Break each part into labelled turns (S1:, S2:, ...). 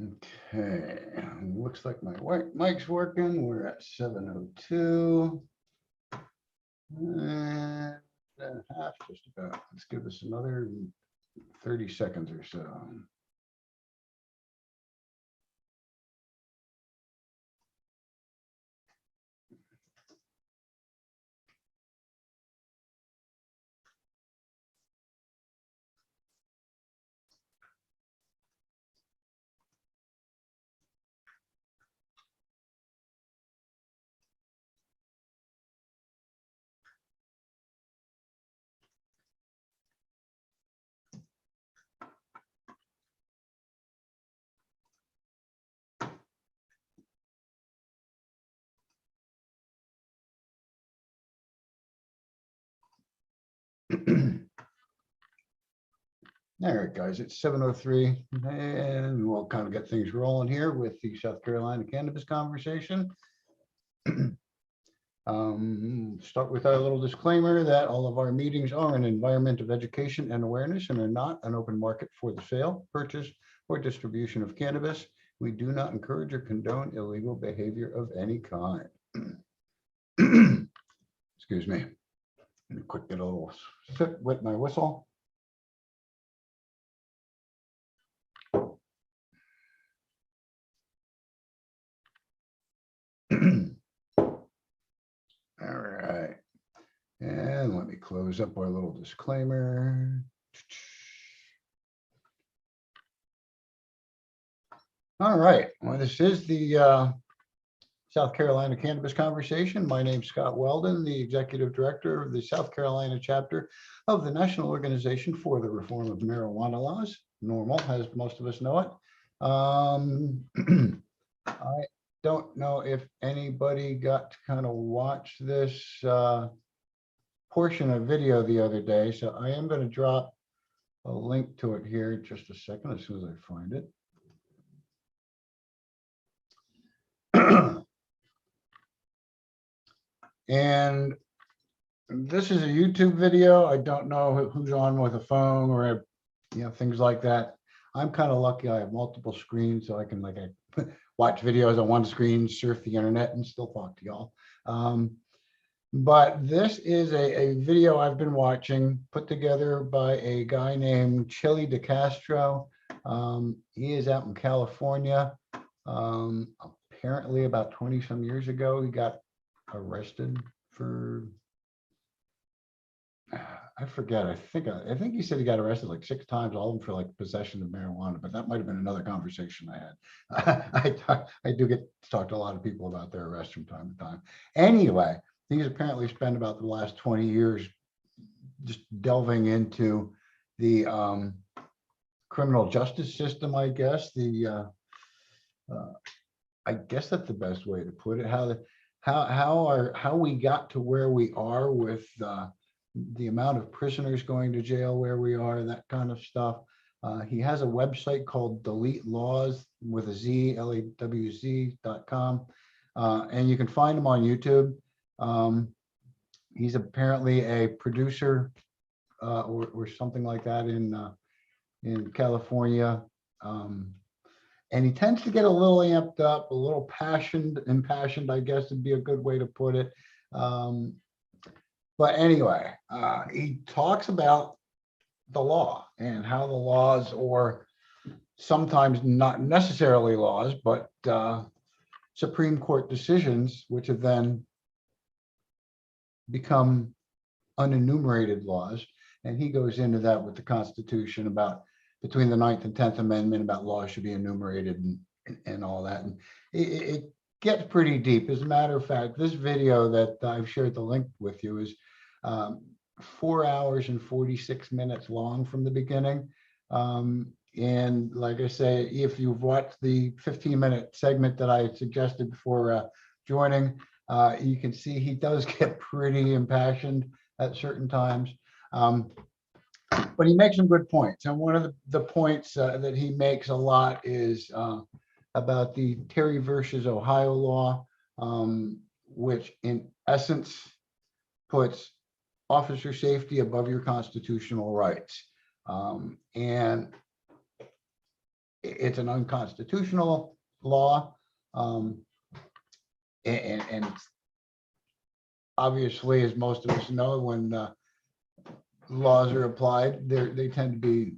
S1: Okay, looks like my white mic's working. We're at 7:02. And a half, just about. Let's give this another 30 seconds or so. All right, guys, it's 7:03, and we'll kind of get things rolling here with the South Carolina cannabis conversation. Start with our little disclaimer that all of our meetings are an environment of education and awareness and are not an open market for the sale, purchase, or distribution of cannabis. We do not encourage or condone illegal behavior of any kind. Excuse me. Let me quick get a little sip with my whistle. All right. And let me close up our little disclaimer. All right. Well, this is the South Carolina Cannabis Conversation. My name's Scott Weldon, the Executive Director of the South Carolina chapter of the National Organization for the Reform of Marijuana Laws, NORML, as most of us know it. I don't know if anybody got to kind of watch this portion of video the other day, so I am going to drop a link to it here in just a second as soon as I find it. And this is a YouTube video. I don't know who's on with a phone or things like that. I'm kind of lucky. I have multiple screens, so I can watch videos on one screen, surf the internet, and still talk to y'all. But this is a video I've been watching, put together by a guy named Chili DeCastro. He is out in California. Apparently about 20 some years ago, he got arrested for, I forget, I think he said he got arrested like 6 times, all of them for like possession of marijuana, but that might have been another conversation I had. I do get to talk to a lot of people about their arrests from time to time. Anyway, he's apparently spent about the last 20 years just delving into the criminal justice system, I guess. I guess that's the best way to put it. How we got to where we are with the amount of prisoners going to jail where we are, that kind of stuff. He has a website called Delete Laws with a Z, LAWZ.com, and you can find him on YouTube. He's apparently a producer or something like that in California. And he tends to get a little amped up, a little impassioned, I guess would be a good way to put it. But anyway, he talks about the law and how the laws, or sometimes not necessarily laws, but Supreme Court decisions, which have then become unenumerated laws. And he goes into that with the Constitution about between the 9th and 10th Amendment about laws should be enumerated and all that. And it gets pretty deep. As a matter of fact, this video that I've shared the link with you is 4 hours and 46 minutes long from the beginning. And like I say, if you've watched the 15-minute segment that I suggested before joining, you can see he does get pretty impassioned at certain times. But he makes some good points. And one of the points that he makes a lot is about the Terry versus Ohio law, which in essence puts officer safety above your constitutional rights. And it's an unconstitutional law. And obviously, as most of us know, when laws are applied, they tend to be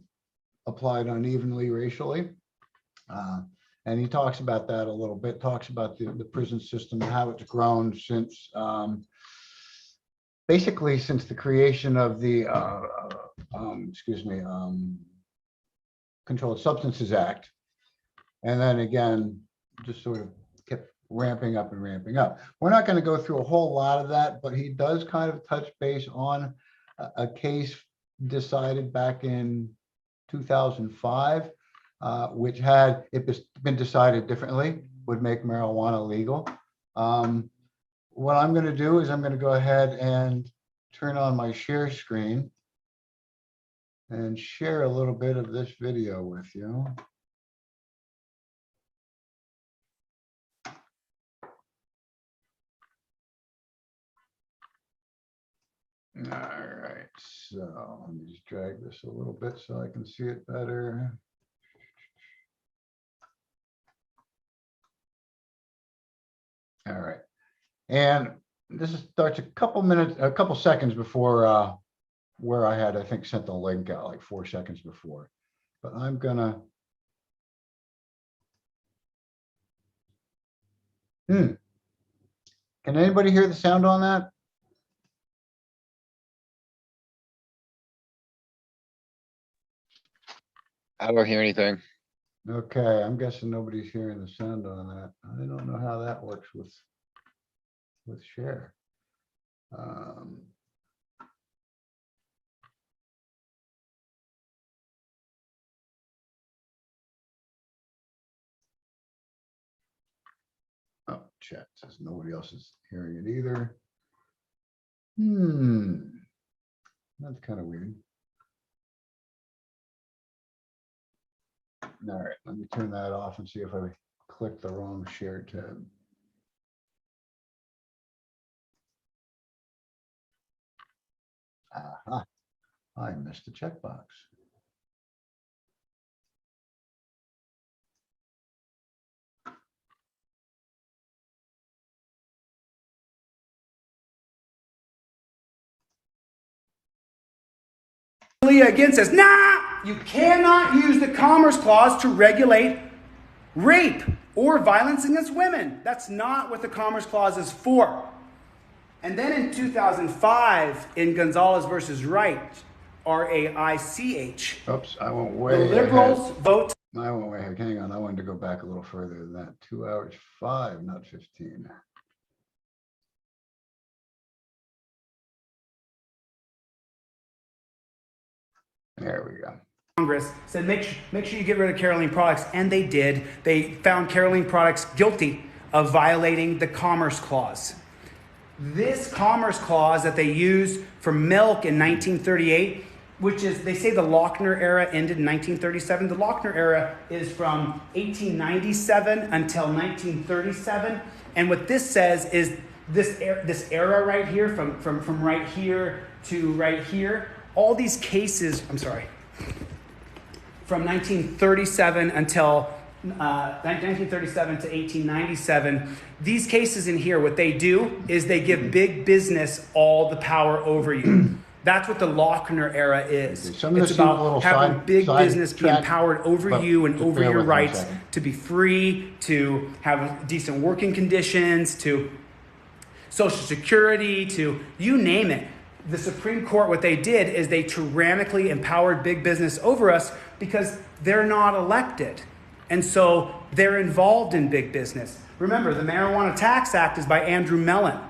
S1: applied unevenly racially. And he talks about that a little bit, talks about the prison system and how it's grown since basically since the creation of the Controlled Substances Act. And then again, just sort of kept ramping up and ramping up. We're not going to go through a whole lot of that, but he does kind of touch base on a case decided back in 2005, which had it been decided differently, would make marijuana legal. What I'm going to do is I'm going to go ahead and turn on my share screen and share a little bit of this video with you. All right, so let me just drag this a little bit so I can see it better. All right, and this starts a couple seconds before where I had, I think, sent the link out like 4 seconds before, but I'm gonna. Can anybody hear the sound on that?
S2: I don't hear anything.
S1: Okay, I'm guessing nobody's hearing the sound on that. I don't know how that works with share. Oh, chat says nobody else is hearing it either. That's kind of weird. All right, let me turn that off and see if I click the wrong share tab. Aha, I missed the checkbox.
S3: Again says, nah, you cannot use the Commerce Clause to regulate rape or violence against women. That's not what the Commerce Clause is for. And then in 2005, in Gonzalez versus Wright, R-A-I-C-H.
S1: Oops, I went way
S3: The liberals
S1: ahead.
S3: vote.
S1: I went way ahead. Hang on, I wanted to go back a little further than that. 2 hours 5, not 15. There we go.
S3: Congress said, make sure you get rid of Caroline products, and they did. They found Caroline products guilty of violating the Commerce Clause. This Commerce Clause that they used for milk in 1938, which is, they say the Lochner era ended in 1937. The Lochner era is from 1897 until 1937. And what this says is this era right here, from right here to right here, all these cases, from 1937 until 1937 to 1897, these cases in here, what they do is they give big business all the power over you. That's what the Lochner era is. It's about having big business be empowered over you and over your rights to be free, to have decent working conditions, to Social Security, to you name it. The Supreme Court, what they did is they tyrannically empowered big business over us because they're not elected. And so they're involved in big business. Remember, the Marijuana Tax Act is by Andrew Mellon,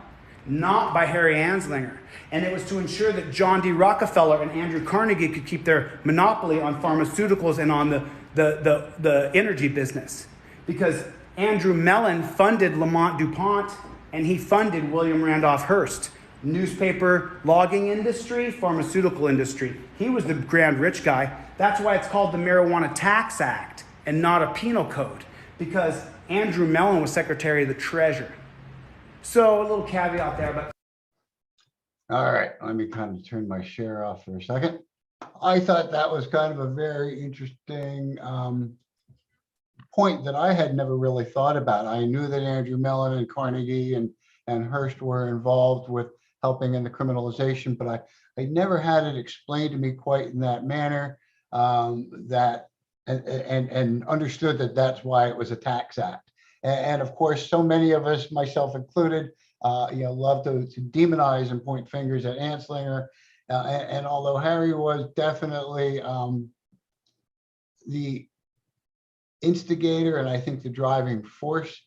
S3: not by Harry Anslinger. And it was to ensure that John D. Rockefeller and Andrew Carnegie could keep their monopoly on pharmaceuticals and on the energy business. Because Andrew Mellon funded Lamont DuPont and he funded William Randolph Hearst. Newspaper, logging industry, pharmaceutical industry. He was the grand rich guy. That's why it's called the Marijuana Tax Act and not a penal code, because Andrew Mellon was Secretary of the Treasury. So a little caveat there, but.
S1: All right, let me kind of turn my share off for a second. I thought that was kind of a very interesting point that I had never really thought about. I knew that Andrew Mellon and Carnegie and Hearst were involved with helping in the criminalization, but I never had it explained to me quite in that manner, that and understood that that's why it was a tax act. And of course, so many of us, myself included, love to demonize and point fingers at Anslinger. And although Harry was definitely the instigator and I think the driving force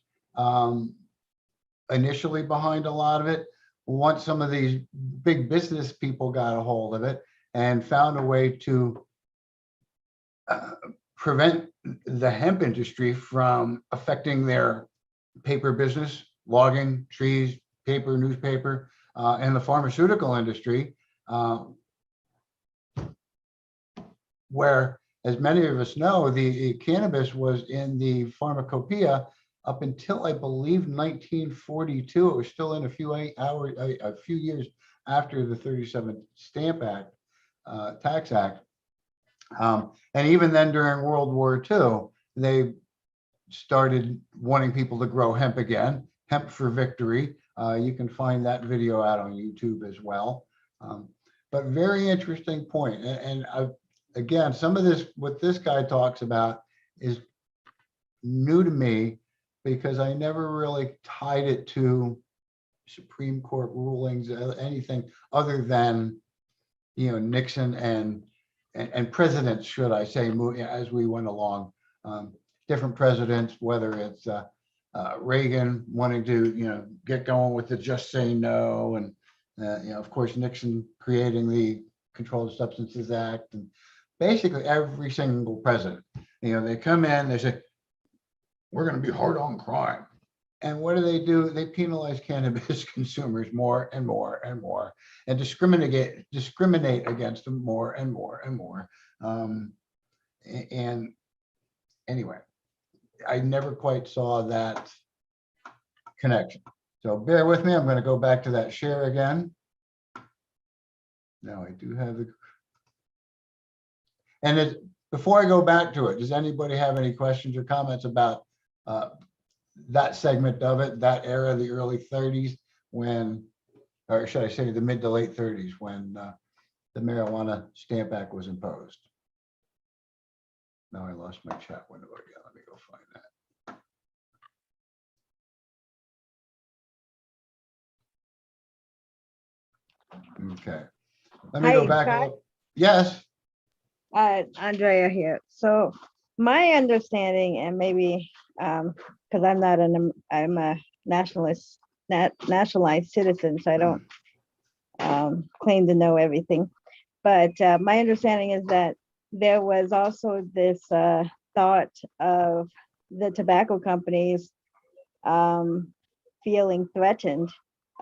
S1: initially behind a lot of it, once some of these big business people got a hold of it and found a way to prevent the hemp industry from affecting their paper business, logging, trees, paper, newspaper, and the pharmaceutical industry, where, as many of us know, the cannabis was in the pharmacopoeia up until I believe 1942. It was still in a few years after the 37 Stamp Act, Tax Act. And even then during World War II, they started wanting people to grow hemp again, Hemp for Victory. You can find that video out on YouTube as well. But very interesting point. And again, some of this, what this guy talks about is new to me because I never really tied it to Supreme Court rulings, anything other than, Nixon and presidents, should I say, as we went along. Different presidents, whether it's Reagan wanting to, get going with the Just Say No, and of course Nixon creating the Controlled Substances Act, and basically every single president, they come in, they say, we're going to be hard on crime. And what do? They penalize cannabis consumers more and more and more, and discriminate against them more and more and more. And anyway, I never quite saw that connection. So bear with me. I'm going to go back to that share again. Now I do have the, and before I go back to it, does anybody have any questions or comments about that segment of it, that era, the early 30s, when, or should I say the mid to late 30s, when the Marijuana Stamp Act was imposed? Now I lost my chat window again. Let me go find that. Okay. Let me
S4: Hi,
S1: go back.
S4: Scott.
S1: Yes.
S4: Andrea here. So my understanding, and maybe because I'm a nationalized citizen, so I don't claim to know everything. But my understanding is that there was also this thought of the tobacco companies feeling threatened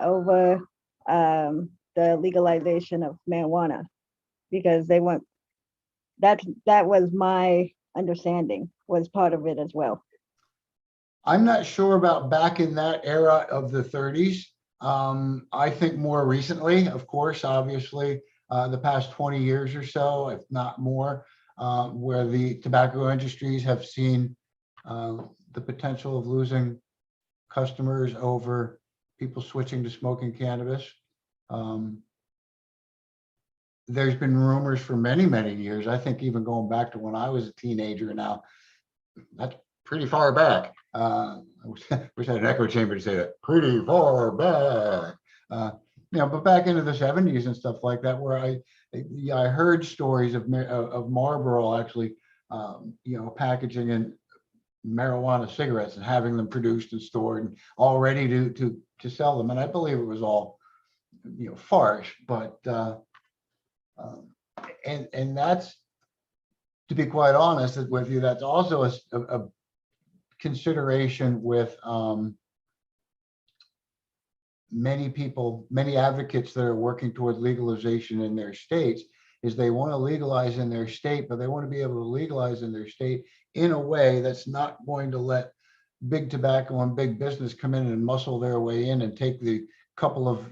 S4: over the legalization of marijuana, because they want that was my understanding, was part of it as well.
S1: I'm not sure about back in that era of the 30s. I think more recently, of course, obviously, the past 20 years or so, if not more, where the tobacco industries have seen the potential of losing customers over people switching to smoking cannabis. There's been rumors for many, many years. I think even going back to when I was a teenager now, that's pretty far back. I wish I had an echo chamber to say that, pretty far back. But back into the 70s and stuff like that, where I heard stories of Marlboro actually, packaging in marijuana cigarettes and having them produced and stored and all ready to sell them. And I believe it was all, farce, but and that's, to be quite honest with you, that's also a consideration with many people, many advocates that are working toward legalization in their states, is they want to legalize in their state, but they want to be able to legalize in their state in a way that's not going to let big tobacco and big business come in and muscle their way in and take the couple of,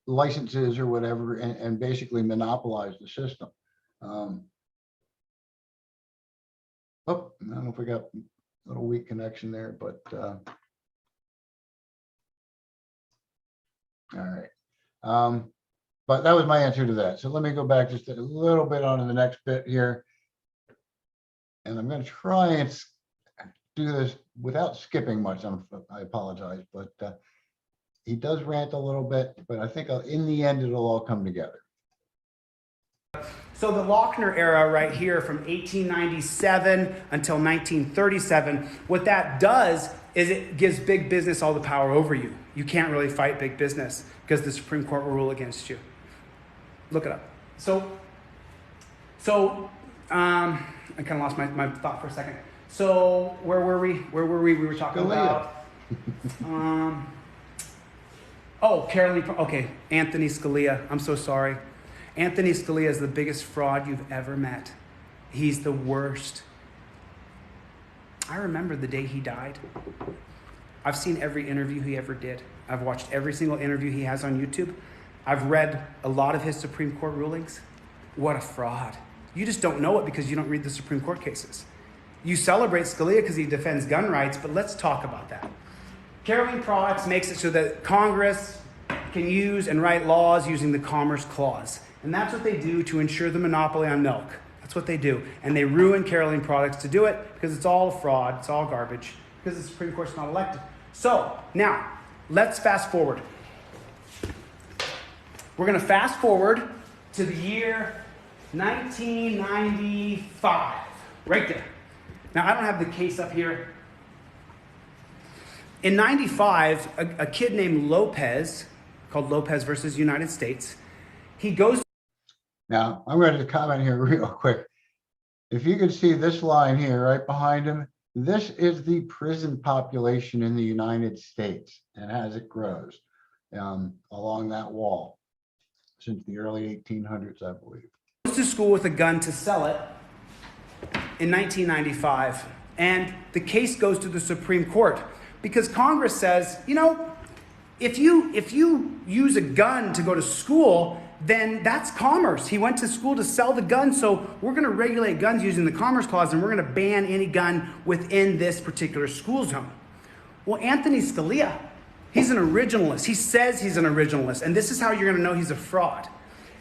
S1: licenses or whatever and basically monopolize the system. Oh, I don't know if we got a little weak connection there, but, all right. But that was my answer to that. So let me go back just a little bit on to the next bit here. And I'm going to try and do this without skipping much. I apologize, but he does rant a little bit, but I think in the end, it'll all come together.
S3: So the Lochner era right here from 1897 until 1937, what that does is it gives big business all the power over you. You can't really fight big business because the Supreme Court will rule against you. Look it up. So I kind of lost my thought for a second. So where were we? We were talking
S1: Scalia.
S3: about. Okay, Anthony Scalia. I'm so sorry. Anthony Scalia is the biggest fraud you've ever met. He's the worst. I remember the day he died. I've seen every interview he ever did. I've watched every single interview he has on YouTube. I've read a lot of his Supreme Court rulings. What a fraud. You just don't know it because you don't read the Supreme Court cases. You celebrate Scalia because he defends gun rights, but let's talk about that. Caroline Products makes it so that Congress can use and write laws using the Commerce Clause. And that's what they do to ensure the monopoly on milk. That's what they do. And they ruin Caroline Products to do it because it's all a fraud, it's all garbage, because the Supreme Court's not elected. So, now, let's fast forward. We're going to fast forward to the year 1995, right there. Now, I don't have the case up here. In 95, a kid named Lopez, called Lopez versus United States, he goes.
S1: Now, I'm going to comment here real quick. If you can see this line here right behind him, this is the prison population in the United States and as it grows along that wall since the early 1800s, I believe.
S3: Goes to school with a gun to sell it in 1995, and the case goes to the Supreme Court because Congress says, you know, if you use a gun to go to school, then that's commerce. He went to school to sell the gun, so we're going to regulate guns using the Commerce Clause, and we're going to ban any gun within this particular school zone. Well, Anthony Scalia, he's an originalist. He says he's an originalist, and this is how you're going to know he's a fraud.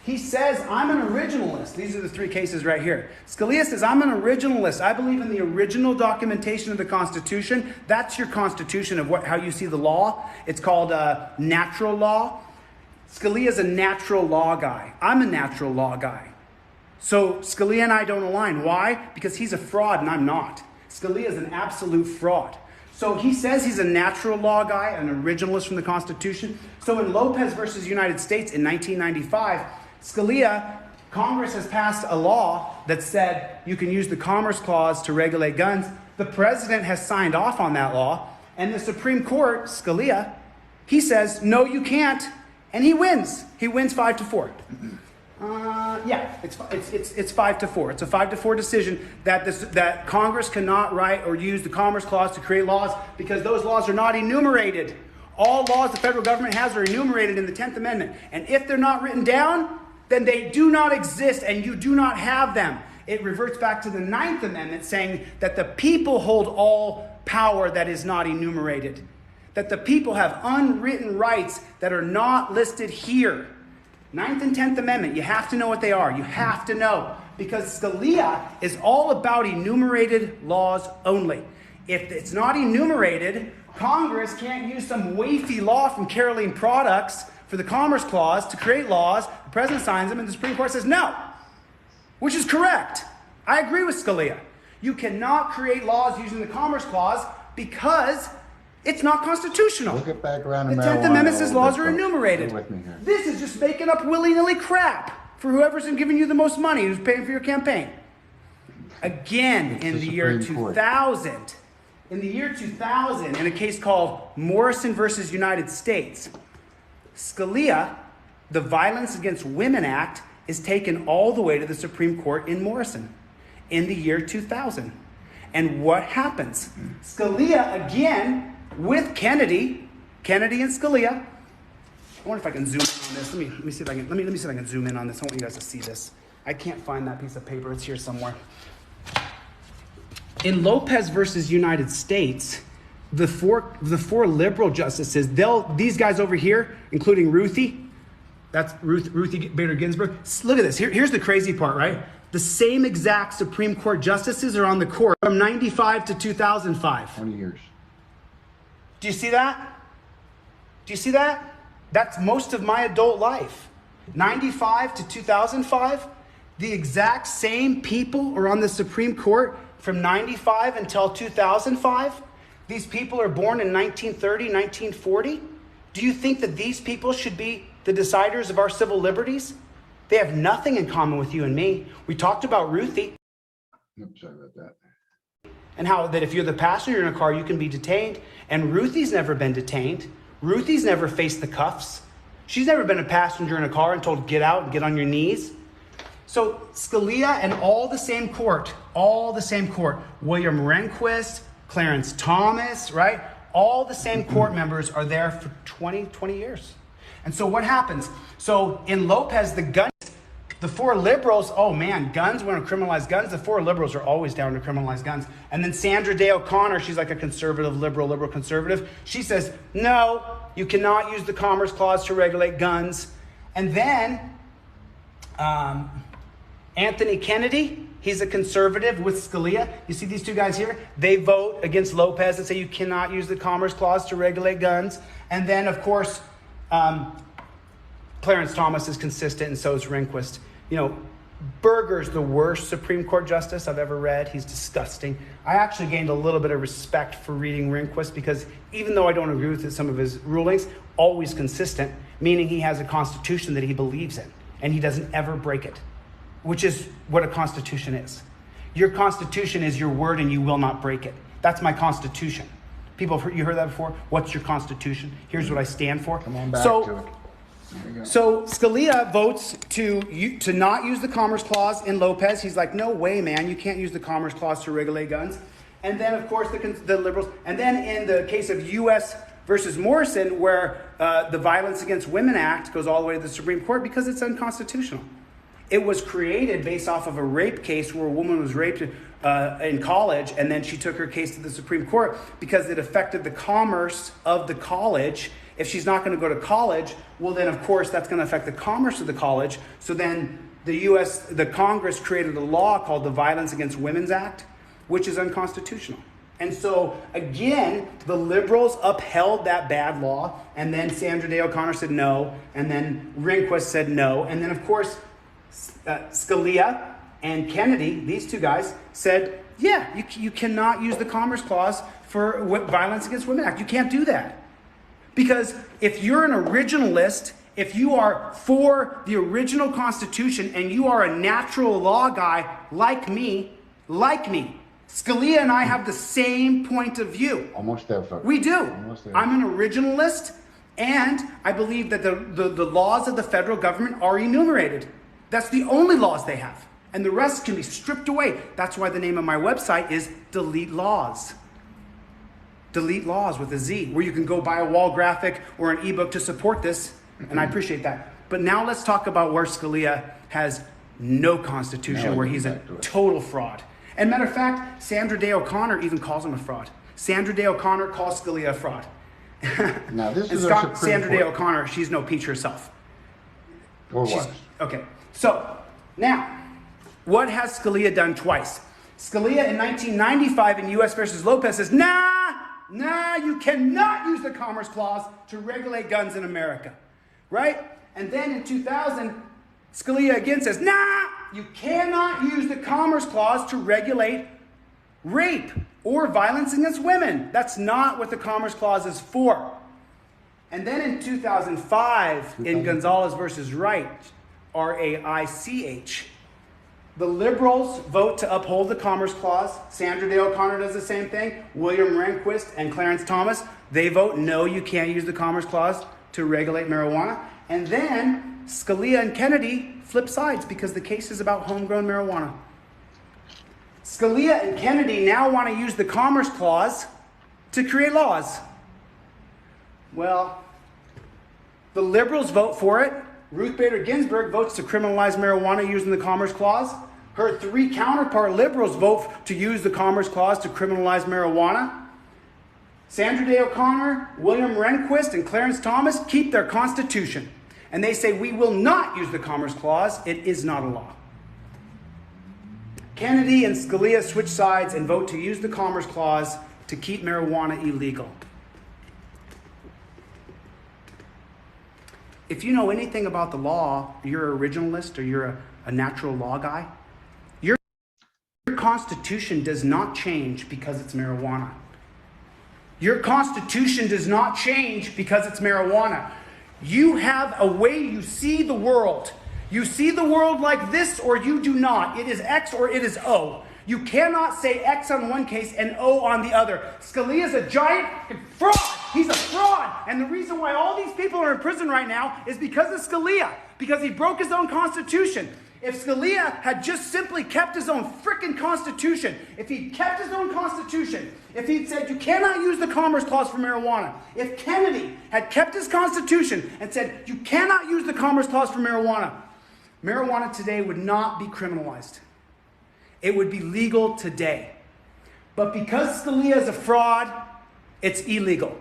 S3: He says, I'm an originalist. These are the three cases right here. Scalia says, I'm an originalist. I believe in the original documentation of the Constitution. That's your Constitution of how you see the law. It's called natural law. Scalia's a natural law guy. I'm a natural law guy. So Scalia and I don't align. Why? Because he's a fraud and I'm not. Scalia is an absolute fraud. So he says he's a natural law guy, an originalist from the Constitution. So in Lopez versus United States in 1995, Congress has passed a law that said you can use the Commerce Clause to regulate guns. The president has signed off on that law. And the Supreme Court, Scalia, he says, no, you can't. And he wins. He wins 5-4. It's 5-4. It's a 5-4 decision that Congress cannot write or use the Commerce Clause to create laws because those laws are not enumerated. All laws the federal government has are enumerated in the 10th Amendment. And if they're not written down, then they do not exist and you do not have them. It reverts back to the 9th Amendment saying that the people hold all power that is not enumerated. That the people have unwritten rights that are not listed here. 9th and 10th Amendment, you have to know what they are. You have to know. Because Scalia is all about enumerated laws only. If it's not enumerated, Congress can't use some wafy law from Caroline Products for the Commerce Clause to create laws. The president signs them and the Supreme Court says no. Which is correct. I agree with Scalia. You cannot create laws using the Commerce Clause because it's not constitutional.
S1: We'll get back around to
S3: the
S1: marijuana
S3: 10th Amendment
S1: a
S3: says
S1: little
S3: laws
S1: bit,
S3: are
S1: folks.
S3: enumerated.
S1: Stay with me here.
S3: This is just making up willy-nilly crap for whoever's giving you the most money, who's paying for your campaign. Again,
S1: It's
S3: in
S1: the
S3: the year
S1: Supreme Court.
S3: 2000, in a case called Morrison versus United States, Scalia, the Violence Against Women Act, is taken all the way to the Supreme Court in Morrison in the year 2000. And what happens? Scalia, again, with Kennedy and Scalia. I wonder if I can zoom in on this. Let me see if I can. Let me see if I can zoom in on this. I want you guys to see this. I can't find that piece of paper. It's here somewhere. in Lopez versus United States, the four liberal justices, these guys over here, including Ruthie, that's Ruthie Bader Ginsburg. Look at this. Here's the crazy part, right? The same exact Supreme Court justices are on the court from 95 to 2005.
S1: 20 years.
S3: Do you see that? Do you see that? That's most of my adult life. 95 to 2005, the exact same people are on the Supreme Court from 95 until 2005. These people are born in 1930, 1940. Do you think that these people should be the deciders of our civil liberties? They have nothing in common with you and me. We talked about Ruthie
S1: Oops, sorry about that.
S3: and how that if you're the passenger in a car, you can be detained. And Ruthie's never been detained. Ruthie's never faced the cuffs. She's never been a passenger in a car and told, get out and get on your knees. So Scalia and all the same court, William Rehnquist, Clarence Thomas, right? All the same court members are there for 20 years. And so what happens? So in Lopez, the four liberals, oh man, guns, we want to criminalize guns. The four liberals are always down to criminalize guns. And then Sandra Day O'Connor, she's like a conservative, liberal conservative. She says, no, you cannot use the Commerce Clause to regulate guns. And then Anthony Kennedy, he's a conservative with Scalia. You see these two guys here? They vote against Lopez and say you cannot use the Commerce Clause to regulate guns. And then, of course, Clarence Thomas is consistent, and so is Rehnquist. You know, Berger's the worst Supreme Court justice I've ever read. He's disgusting. I actually gained a little bit of respect for reading Rehnquist because even though I don't agree with some of his rulings, always consistent, meaning he has a constitution that he believes in, and he doesn't ever break it, which is what a constitution is. Your constitution is your word, and you will not break it. That's my constitution. People, you heard that before? What's your constitution? Here's what I stand for.
S1: Come on back to it.
S3: So Scalia votes to not use the Commerce Clause in Lopez. He's like, no way, man, you can't use the Commerce Clause to regulate guns. And then, of course, the liberals. And then in the case of U.S. versus Morrison, where the Violence Against Women Act goes all the way to the Supreme Court because it's unconstitutional. It was created based off of a rape case where a woman was raped in college, and then she took her case to the Supreme Court because it affected the commerce of the college. If she's not going to go to college, well, then, of course, that's going to affect the commerce of the college. So then the Congress created a law called the Violence Against Women's Act, which is unconstitutional. And so, again, the liberals upheld that bad law, and then Sandra Day O'Connor said no, and then Rehnquist said no, and then, of course, Scalia and Kennedy, these two guys, said, yeah, you cannot use the Commerce Clause for Violence Against Women Act. You can't do that. Because if you're an originalist, if you are for the original Constitution and you are a natural law guy like me, Scalia and I have the same point of view.
S1: Almost there, folks.
S3: We do.
S1: Almost there.
S3: I'm an originalist, and I believe that the laws of the federal government are enumerated. That's the only laws they have. And the rest can be stripped away. That's why the name of my website is Delete Laws. Delete Laws with a Z, where you can go buy a wall graphic or an ebook to support this, and I appreciate that. But now let's talk about where Scalia has no constitution, where he's a total fraud. And matter of fact, Sandra Day O'Connor even calls him a fraud. Sandra Day O'Connor calls Scalia a fraud.
S1: Now this is
S3: Sandra Day O'Connor, she's no peach herself.
S1: Or what?
S3: Okay, so now, what has Scalia done twice? Scalia in 1995 in U.S. versus Lopez says, nah, you cannot use the Commerce Clause to regulate guns in America, right? And then in 2000, Scalia again says, nah, you cannot use the Commerce Clause to regulate rape or violence against women. That's not what the Commerce Clause is for. And then in 2005, in Gonzalez versus Wright, R-A-I-C-H, the liberals vote to uphold the Commerce Clause. Sandra Day O'Connor does the same thing. William Rehnquist and Clarence Thomas, they vote no, you can't use the Commerce Clause to regulate marijuana. And then Scalia and Kennedy flip sides because the case is about homegrown marijuana. Scalia and Kennedy now want to use the Commerce Clause to create laws. Well, the liberals vote for it. Ruth Bader Ginsburg votes to criminalize marijuana using the Commerce Clause. Her three counterpart liberals vote to use the Commerce Clause to criminalize marijuana. Sandra Day O'Connor, William Rehnquist, and Clarence Thomas keep their constitution. And they say we will not use the Commerce Clause. It is not a law. Kennedy and Scalia switch sides and vote to use the Commerce Clause to keep marijuana illegal. If you know anything about the law, you're an originalist or you're a natural law guy, your constitution does not change because it's marijuana. Your constitution does not change because it's marijuana. You have a way you see the world. You see the world like this or you do not. It is X or it is O. You cannot say X on one case and O on the other. Scalia is a giant fraud. He's a fraud. And the reason why all these people are in prison right now is because of Scalia, because he broke his own constitution. If Scalia had just simply kept his own frickin' constitution, if he'd kept his own constitution, if he'd said you cannot use the Commerce Clause for marijuana, if Kennedy had kept his constitution and said you cannot use the Commerce Clause for marijuana, marijuana today would not be criminalized. It would be legal today. But because Scalia is a fraud, it's illegal.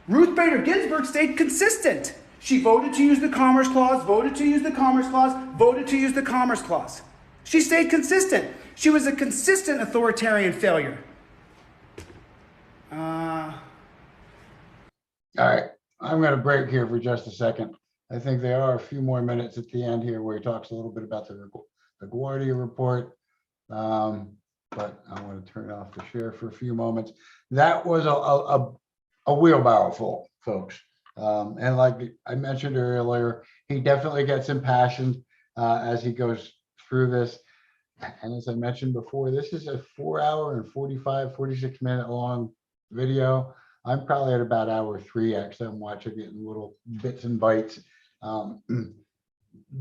S3: Ruth Bader Ginsburg stayed consistent. She voted to use the Commerce Clause, voted to use the Commerce Clause, voted to use the Commerce Clause. She stayed consistent. She was a consistent authoritarian failure.
S1: All right, I'm going to break here for just a second. I think there are a few more minutes at the end here where he talks a little bit about the LaGuardia report. But I want to turn off the share for a few moments. That was a wheelbarrow full, folks. And like I mentioned earlier, he definitely gets impassioned as he goes through this. And as I mentioned before, this is a 4 hour and 46 minute long video. I'm probably at about hour 3, actually. I'm watching it in little bits and bites.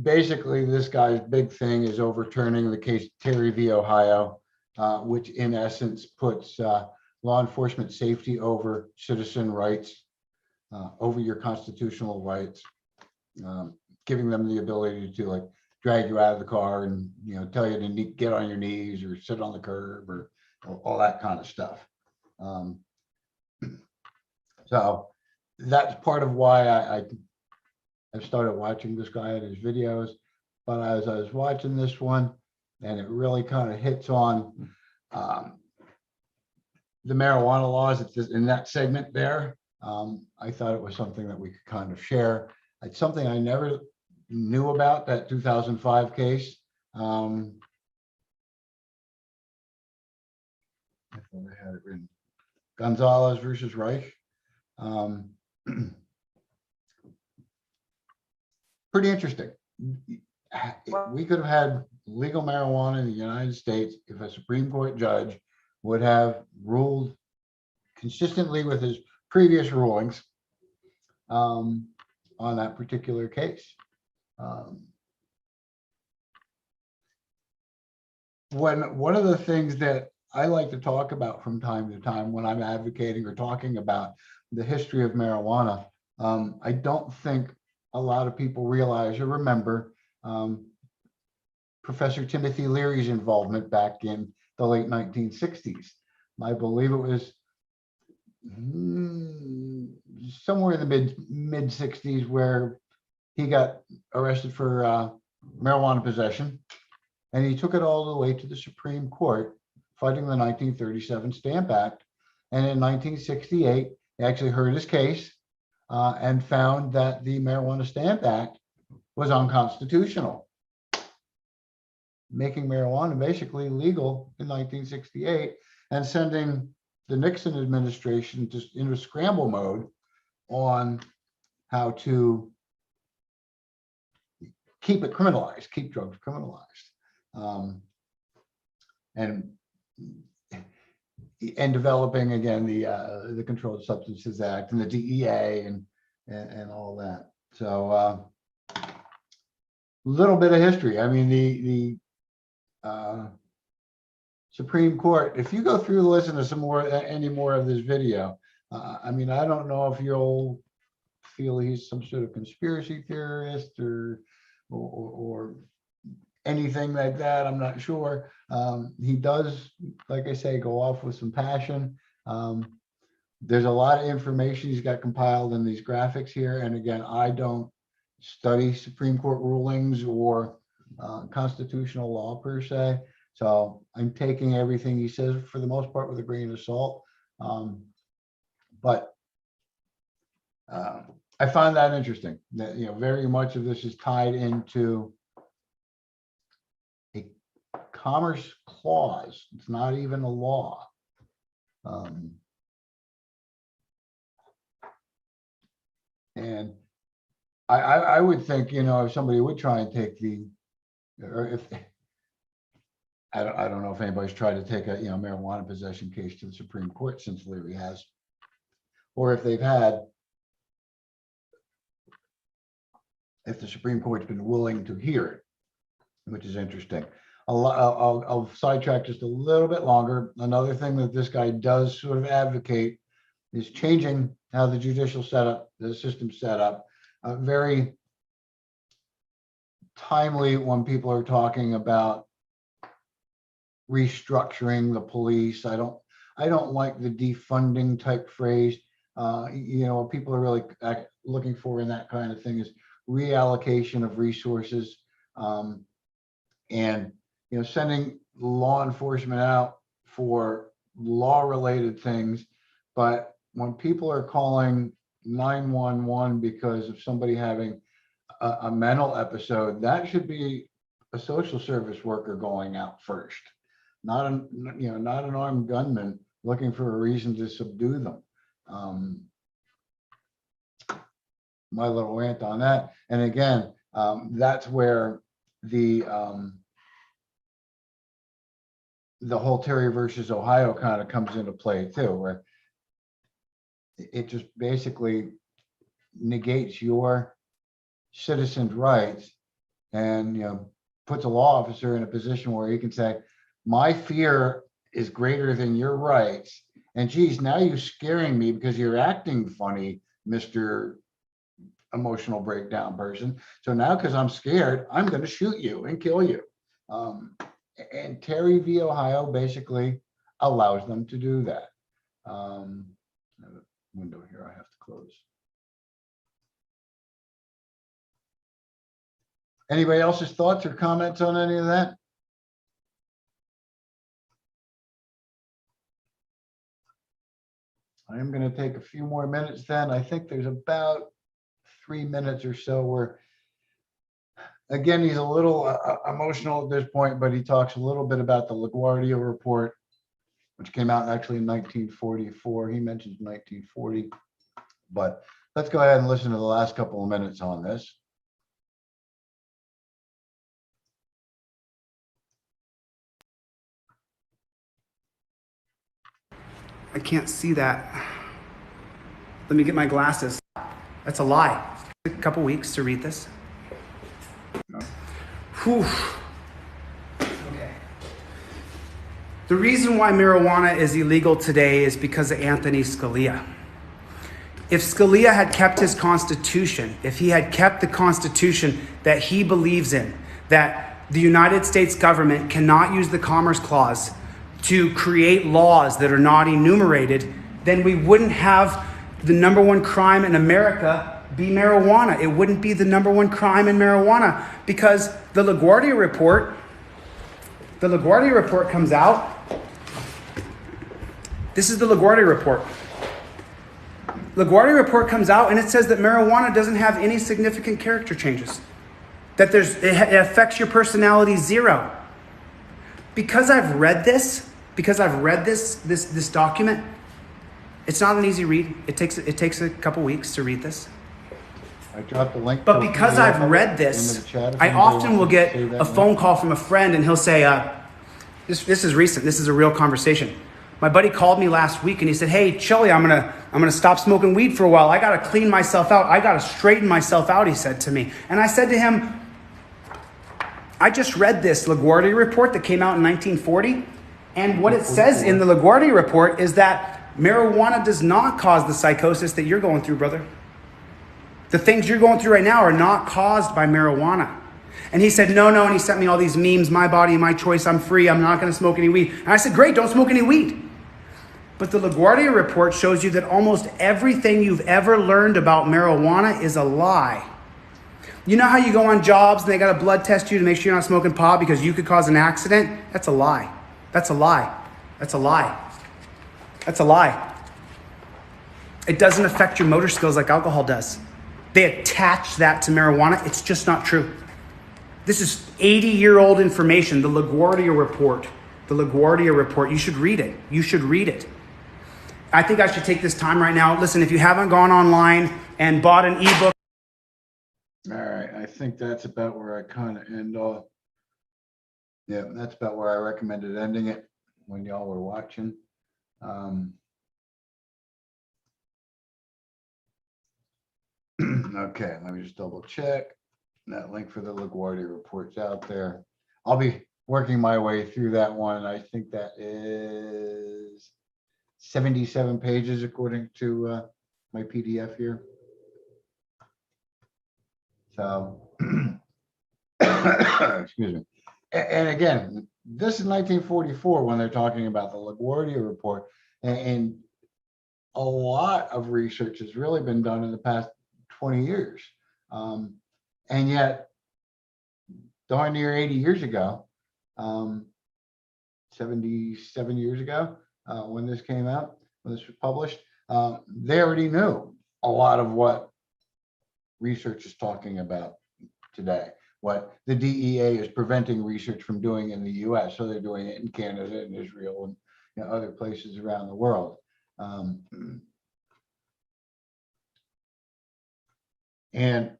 S1: Basically, this guy's big thing is overturning the case Terry v. Ohio, which in essence puts law enforcement safety over citizen rights, over your constitutional rights, giving them the ability to like drag you out of the car and tell you to get on your knees or sit on the curb or all that kind of stuff. So that's part of why I started watching this guy and his videos. But as I was watching this one, and it really kind of hits on the marijuana laws in that segment there, I thought it was something that we could kind of share. It's something I never knew about, that 2005 case. I thought I had it written. Gonzalez versus Reich. Pretty interesting. We could have had legal marijuana in the United States if a Supreme Court judge would have ruled consistently with his previous rulings on that particular case. One of the things that I like to talk about from time to time when I'm advocating or talking about the history of marijuana, I don't think a lot of people realize or remember Professor Timothy Leary's involvement back in the late 1960s. I believe it was somewhere in the mid 60s where he got arrested for marijuana possession, and he took it all the way to the Supreme Court, fighting the 1937 Stamp Act. And in 1968, he actually heard his case and found that the Marijuana Stamp Act was unconstitutional, making marijuana basically legal in 1968 and sending the Nixon administration just into scramble mode on how to keep it criminalized, keep drugs criminalized. And developing again the Controlled Substances Act and the DEA and all that. So a little bit of history. I mean, the Supreme Court, if you go through and listen to any more of this video, I mean, I don't know if you'll feel he's some sort of conspiracy theorist or anything like that. I'm not sure. He does, like I say, go off with some passion. There's a lot of information he's got compiled in these graphics here. And again, I don't study Supreme Court rulings or constitutional law per se. So I'm taking everything he says for the most part with a grain of salt. But I find that interesting that, very much of this is tied into a commerce clause. It's not even a law. And I would think, if somebody would try and take or if, I don't know if anybody's tried to take a, marijuana possession case to the Supreme Court since Leary has, or if they've had, if the Supreme Court's been willing to hear it, which is interesting. I'll sidetrack just a little bit longer. Another thing that this guy does sort of advocate is changing how the judicial setup, the system's set up. Very timely when people are talking about restructuring the police. I don't like the defunding type phrase. What people are really looking for in that kind of thing is reallocation of resources, and sending law enforcement out for law-related things. But when people are calling 911 because of somebody having a mental episode, that should be a social service worker going out first, not an armed gunman looking for a reason to subdue them. My little rant on that. And again, that's where the whole Terry versus Ohio kind of comes into play too, where it just basically negates your citizens' rights and puts a law officer in a position where he can say, my fear is greater than your rights. And geez, now you're scaring me because you're acting funny, Mr. Emotional breakdown person. So now, because I'm scared, I'm going to shoot you and kill you. And Terry v. Ohio basically allows them to do that. I have a window here I have to close. Anybody else's thoughts or comments on any of that? I am going to take a few more minutes then. I think there's about 3 minutes or so where, again, he's a little emotional at this point, but he talks a little bit about the LaGuardia report, which came out actually in 1944. He mentions 1940, but let's go ahead and listen to the last couple of minutes on this.
S3: I can't see that. Let me get my glasses. That's a lie. A couple weeks to read this. Whew. Okay. The reason why marijuana is illegal today is because of Anthony Scalia. If Scalia had kept his constitution, if he had kept the constitution that he believes in, that the United States government cannot use the Commerce Clause to create laws that are not enumerated, then we wouldn't have the number one crime in America be marijuana. It wouldn't be the number one crime in marijuana because the LaGuardia report comes out. This is the LaGuardia report. LaGuardia report comes out and it says that marijuana doesn't have any significant character changes. That it affects your personality zero. Because I've read this document, it's not an easy read. It takes a couple weeks to read this.
S1: I dropped the link.
S3: But because I've read this, I often will get a phone call from a friend and he'll say, this is recent. This is a real conversation. My buddy called me last week and he said, hey, Chili, I'm gonna stop smoking weed for a while. I gotta clean myself out. I gotta straighten myself out, he said to me. And I said to him, I just read this LaGuardia report that came out in 1940. And what it says in the LaGuardia report is that marijuana does not cause the psychosis that you're going through, brother. The things you're going through right now are not caused by marijuana. And he said, no, no. And he sent me all these memes, my body, my choice. I'm free. I'm not going to smoke any weed. And I said, great, don't smoke any weed. But the LaGuardia report shows you that almost everything you've ever learned about marijuana is a lie. You know how you go on jobs and they got to blood test you to make sure you're not smoking pot because you could cause an accident? That's a lie. That's a lie. That's a lie. That's a lie. It doesn't affect your motor skills like alcohol does. They attach that to marijuana. It's just not true. This is 80-year-old information, the LaGuardia report. The LaGuardia report. You should read it. You should read it. I think I should take this time right now. Listen, if you haven't gone online and bought an ebook.
S1: All right, I think that's about where I kind of end off. Yeah, that's about where I recommended ending it when y'all were watching. Okay, let me just double check. That link for the LaGuardia report's out there. I'll be working my way through that one. I think that is 77 pages according to my PDF here. So, excuse me. And again, this is 1944 when they're talking about the LaGuardia report, and a lot of research has really been done in the past 20 years. And yet, darn near 80 years ago, 77 years ago, when this came out, when this was published, they already knew a lot of what research is talking about today, what the DEA is preventing research from doing in the US. So they're doing it in Canada and Israel and other places around the world. And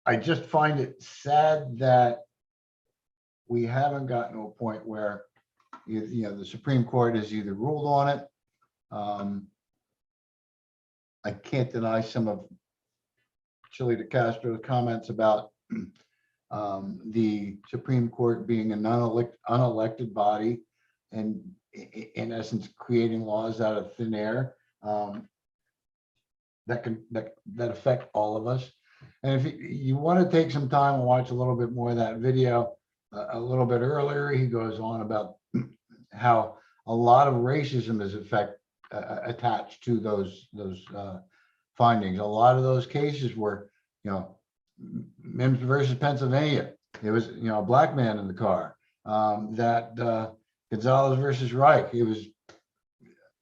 S1: I just find it sad that we haven't gotten to a point where the Supreme Court has either ruled on it. I can't deny some of Chili DeCastro's comments about the Supreme Court being an unelected body and in essence creating laws out of thin air that affect all of us. And if you want to take some time and watch a little bit more of that video, a little bit earlier, he goes on about how a lot of racism is attached to those findings. A lot of those cases were, Mims versus Pennsylvania. It was, a black man in the car. Gonzalez versus Reich. It was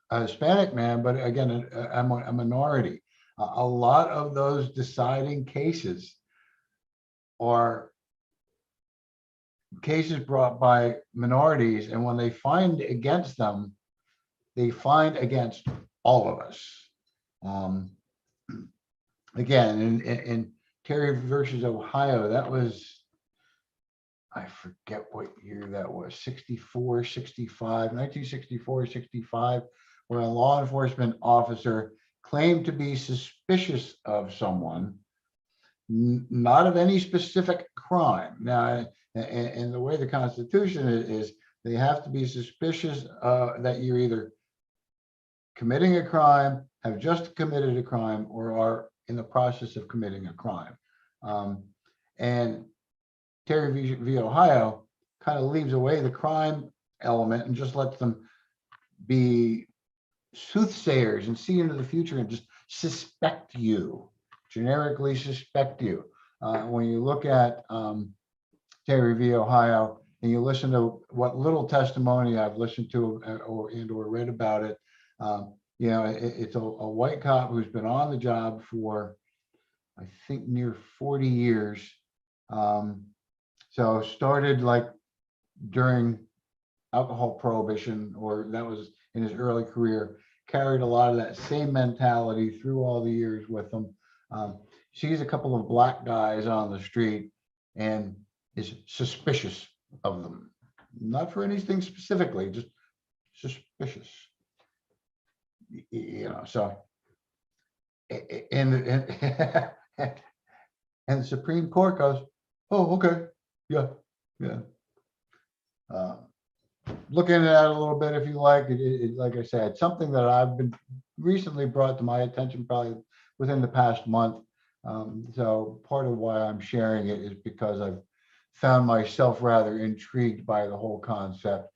S1: a Hispanic man, but again, a minority. A lot of those deciding cases are cases brought by minorities, and when they find against them, they find against all of us. Again, in Terry versus Ohio, that was, I forget what year that was, 64, 65, 1964, 65, where a law enforcement officer claimed to be suspicious of someone, not of any specific crime. Now, and the way the Constitution is, they have to be suspicious that you're either committing a crime, have just committed a crime, or are in the process of committing a crime. And Terry v. Ohio kind of leaves away the crime element and just lets them be soothsayers and see into the future and just suspect you, generically suspect you. When you look at Terry v. Ohio and you listen to what little testimony I've listened to or read about it, it's a white cop who's been on the job for, I think, near 40 years. So started like during alcohol prohibition, or that was in his early career, carried a lot of that same mentality through all the years with him. Sees a couple of black guys on the street and is suspicious of them. Not for anything specifically, just suspicious. So, and the Supreme Court goes, oh, okay, yeah. Looking at it a little bit, if you like, like I said, something that I've been recently brought to my attention, probably within the past month. So part of why I'm sharing it is because I've found myself rather intrigued by the whole concept.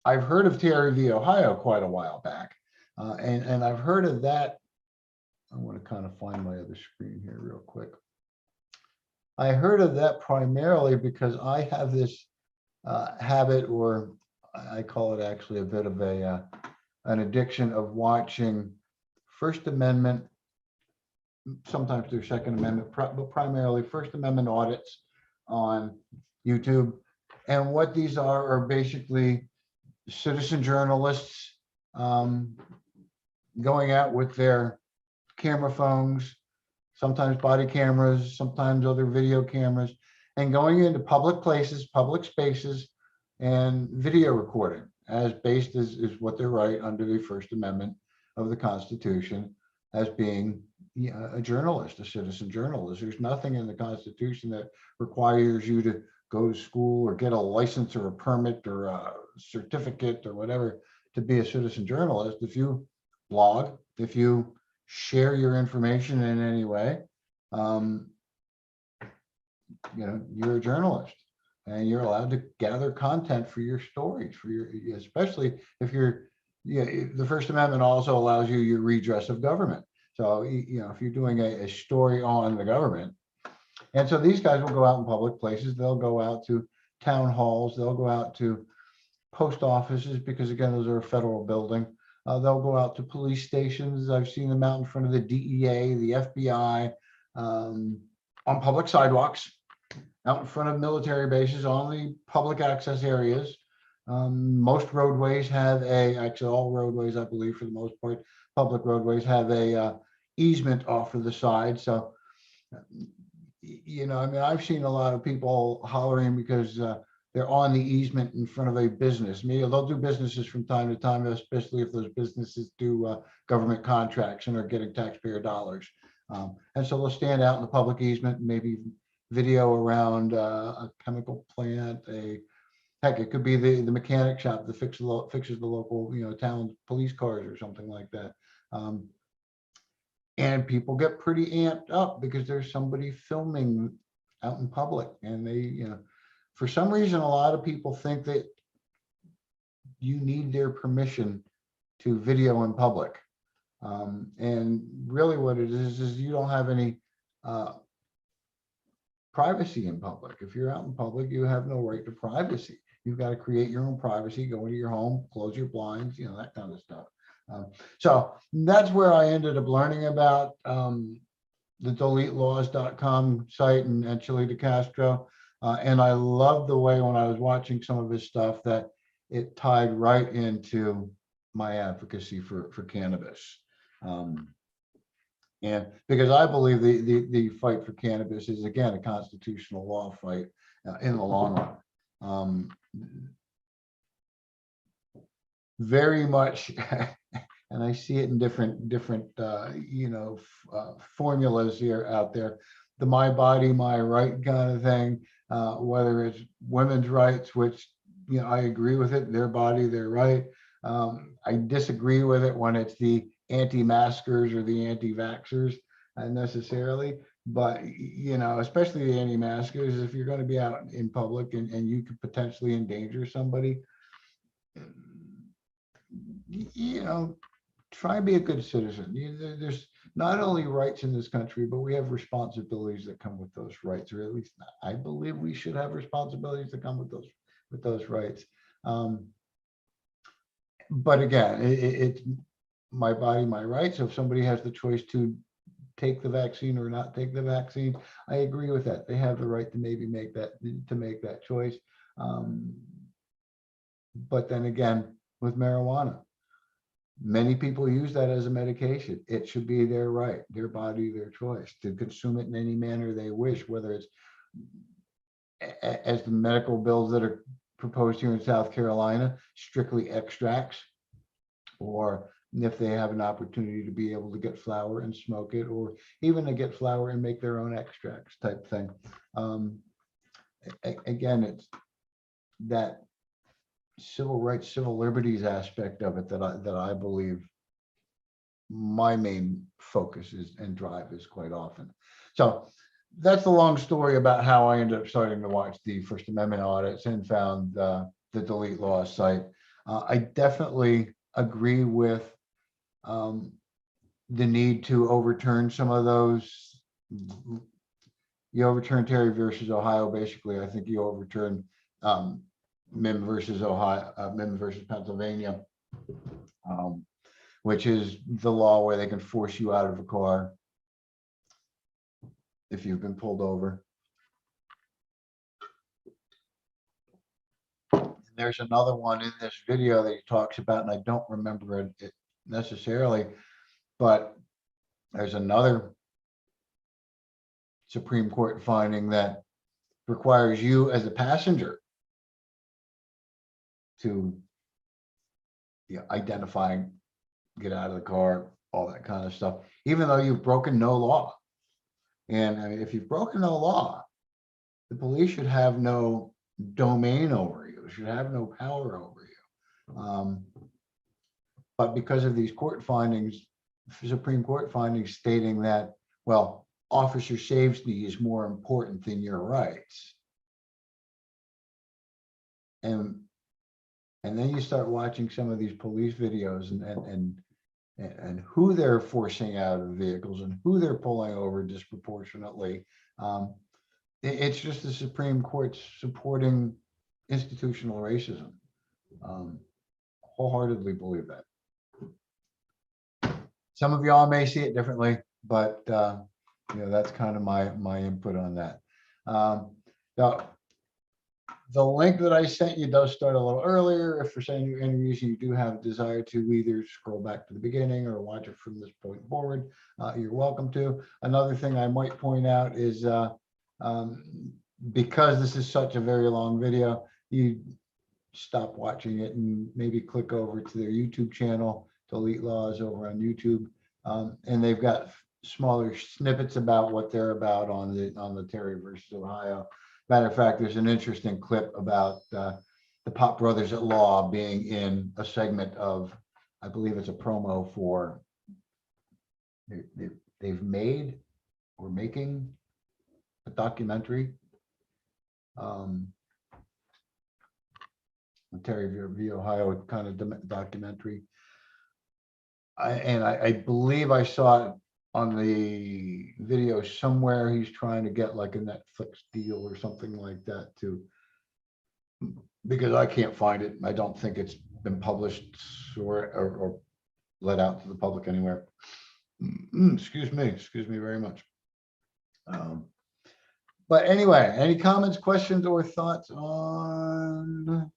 S1: I've heard of Terry v. Ohio quite a while back, and I've heard of that. I want to kind of find my other screen here real quick. I heard of that primarily because I have this habit, or I call it actually a bit of an addiction of watching First Amendment, sometimes through Second Amendment, but primarily First Amendment audits on YouTube. And what these are basically citizen journalists going out with their camera phones, sometimes body cameras, sometimes other video cameras, and going into public places, public spaces, and video recording, as based is what they're right under the First Amendment of the Constitution, as being a journalist, a citizen journalist. There's nothing in the Constitution that requires you to go to school or get a license or a permit or a certificate or whatever to be a citizen journalist. If you blog, if you share your information in any way, you're a journalist, and you're allowed to gather content for your stories, for your, especially if you're, the First Amendment also allows you your redress of government. So, if you're doing a story on the government, and so these guys will go out in public places, they'll go out to town halls, they'll go out to post offices, because again, those are a federal building. They'll go out to police stations. I've seen them out in front of the DEA, the FBI, on public sidewalks, out in front of military bases, on the public access areas. Most roadways have actually all roadways, I believe for the most part, public roadways have a easement off of the side. So, I've seen a lot of people hollering because they're on the easement in front of a business. They'll do businesses from time to time, especially if those businesses do government contracts and are getting taxpayer dollars. And so they'll stand out in the public easement, maybe video around a chemical plant, heck, it could be the mechanic shop that fixes the local, town police cars or something like that. And people get pretty amped up because there's somebody filming out in public, and they, for some reason, a lot of people think that you need their permission to video in public. And really what it is you don't have any privacy in public. If you're out in public, you have no right to privacy. You've got to create your own privacy, go into your home, close your blinds, that kind of stuff. So that's where I ended up learning about the deletelaws.com site and Chile de Castro. And I love the way when I was watching some of his stuff that it tied right into my advocacy for cannabis. And because I believe the fight for cannabis is, again, a constitutional law fight in the long run. Very much, and I see it in different formulas here out there. The my body, my right kind of thing, whether it's women's rights, which, I agree with it, their body, their right. I disagree with it when it's the anti-maskers or the anti-vaxxers necessarily, but, especially the anti-maskers, if you're going to be out in public and you could potentially endanger somebody, try and be a good citizen. There's not only rights in this country, but we have responsibilities that come with those rights, or at least I believe we should have responsibilities that come with those rights. But again, it's my body, my rights. So if somebody has the choice to take the vaccine or not take the vaccine, I agree with that. They have the right to maybe make that choice. But then again, with marijuana, many people use that as a medication. It should be their right, their body, their choice to consume it in any manner they wish, whether it's as the medical bills that are proposed here in South Carolina, strictly extracts, or if they have an opportunity to be able to get flower and smoke it, or even to get flower and make their own extracts type thing. Again, it's that civil rights, civil liberties aspect of it that I believe my main focus is and drive is quite often. So that's the long story about how I ended up starting to watch the First Amendment audits and found the delete laws site. I definitely agree with the need to overturn some of those. You overturn Terry versus Ohio, basically. I think you overturn Mim versus Ohio, Mim versus Pennsylvania, which is the law where they can force you out of a car if you've been pulled over. There's another one in this video that he talks about, and I don't remember it necessarily, but there's another Supreme Court finding that requires you as a passenger to identify, get out of the car, all that kind of stuff, even though you've broken no law. And I mean, if you've broken no law, the police should have no domain over you, should have no power over you. But because of these court findings, Supreme Court findings stating that, well, officer safety is more important than your rights. And then you start watching some of these police videos and who they're forcing out of vehicles and who they're pulling over disproportionately. It's just the Supreme Court supporting institutional racism. Wholeheartedly believe that. Some of y'all may see it differently, but that's kind of my input on that. Now, the link that I sent you does start a little earlier. If for any reason you do have a desire to either scroll back to the beginning or watch it from this point forward, you're welcome to. Another thing I might point out is because this is such a very long video, you stop watching it and maybe click over to their YouTube channel, Delete Laws over on YouTube. And they've got smaller snippets about what they're about on the Terry versus Ohio. Matter of fact, there's an interesting clip about the Pop Brothers at Law being in a segment of, I believe it's a promo for, they've made or making a documentary. Terry v. Ohio kind of documentary. I believe I saw it on the video somewhere. He's trying to get like a Netflix deal or something like that too, because I can't find it. I don't think it's been published or let out to the public anywhere. Excuse me very much. But anyway, any comments, questions, or thoughts on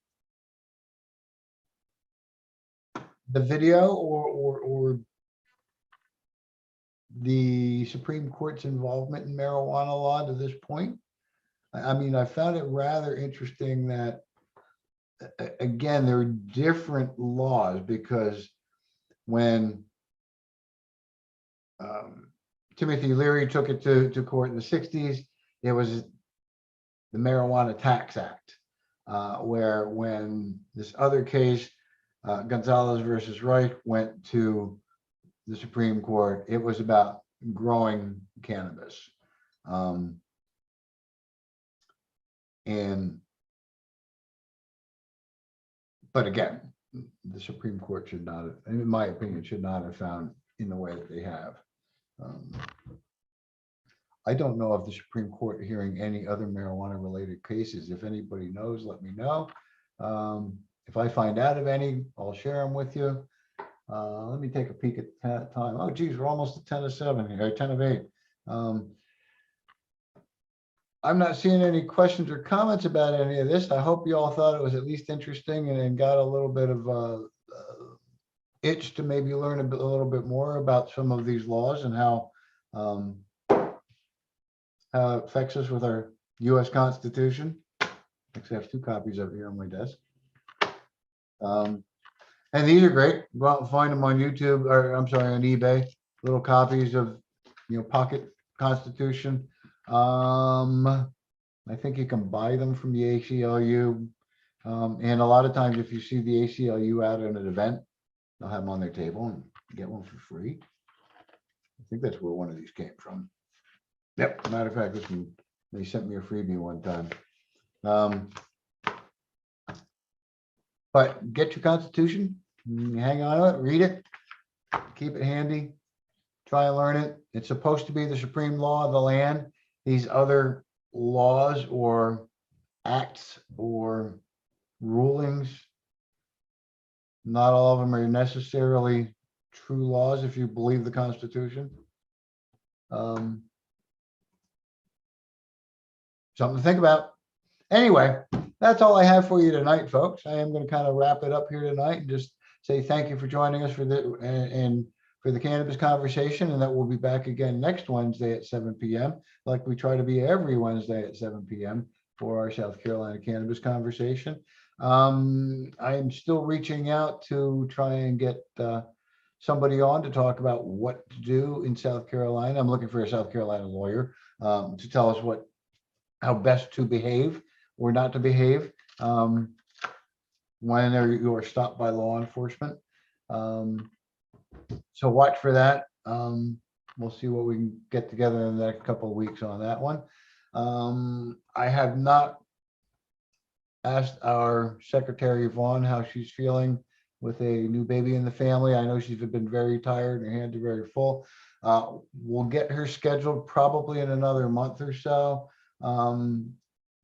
S1: the video or the Supreme Court's involvement in marijuana law to this point? I mean, I found it rather interesting that, again, there are different laws, because when Timothy Leary took it to court in the 60s, it was the Marijuana Tax Act, where when this other case, Gonzalez versus Reich, went to the Supreme Court, it was about growing cannabis. But again, the Supreme Court should not have, in my opinion, should not have found in the way that they have. I don't know of the Supreme Court hearing any other marijuana related cases. If anybody knows, let me know. If I find out of any, I'll share them with you. Let me take a peek at that time. Oh, geez, we're almost at 10 of 7 here, 10 of 8. I'm not seeing any questions or comments about any of this. I hope you all thought it was at least interesting and got a little bit of itch to maybe learn a little bit more about some of these laws and how it affects us with our U.S. Constitution. Actually, I have 2 copies of it here on my desk. And these are great. Go out and find them on YouTube, or I'm sorry, on eBay. Little copies of, pocket Constitution. I think you can buy them from the ACLU. And a lot of times, if you see the ACLU out at an event, they'll have them on their table and get one for free. I think that's where one of these came from. Yep, matter of fact, listen, they sent me a freebie one time. But get your constitution, hang on to it, read it, keep it handy, try and learn it. It's supposed to be the supreme law of the land. These other laws or acts or rulings, not all of them are necessarily true laws if you believe the Constitution. Something to think about. Anyway, that's all I have for you tonight, folks. I am going to kind of wrap it up here tonight and just say thank you for joining us for and for the cannabis conversation, and that we'll be back again next Wednesday at 7 p.m. like we try to be every Wednesday at 7 p.m. for our South Carolina cannabis conversation. I am still reaching out to try and get somebody on to talk about what to do in South Carolina. I'm looking for a South Carolina lawyer to tell us how best to behave or not to behave when you are stopped by law enforcement. So watch for that. We'll see what we can get together in the next couple of weeks on that one. I have not asked our secretary Vaughn how she's feeling with a new baby in the family. I know she's been very tired and her hands are very full. We'll get her scheduled probably in another month or so.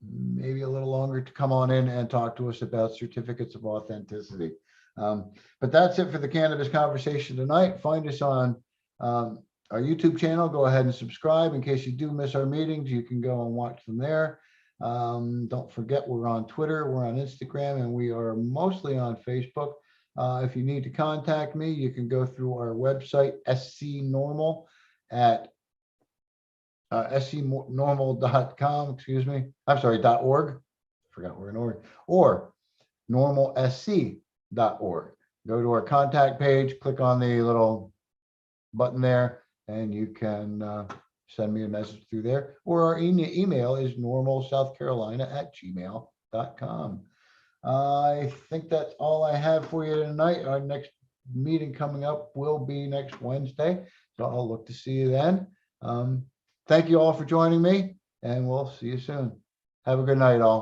S1: Maybe a little longer, to come on in and talk to us about certificates of authenticity. But that's it for the cannabis conversation tonight. Find us on our YouTube channel. Go ahead and subscribe. In case you do miss our meetings, you can go and watch them there. Don't forget, we're on Twitter, we're on Instagram, and we are mostly on Facebook. If you need to contact me, you can go through our website, scnormal at scnormal.com, excuse me. I'm sorry, .org. Forgot we're in org. Or normalsc.org. Go to our contact page, click on the little button there, and you can send me a message through there. Or our email is normalsouthcarolina@gmail.com. I think that's all I have for you tonight. Our next meeting coming up will be next Wednesday, so I'll look to see you then. Thank you all for joining me, and we'll see you soon. Have a good night, all.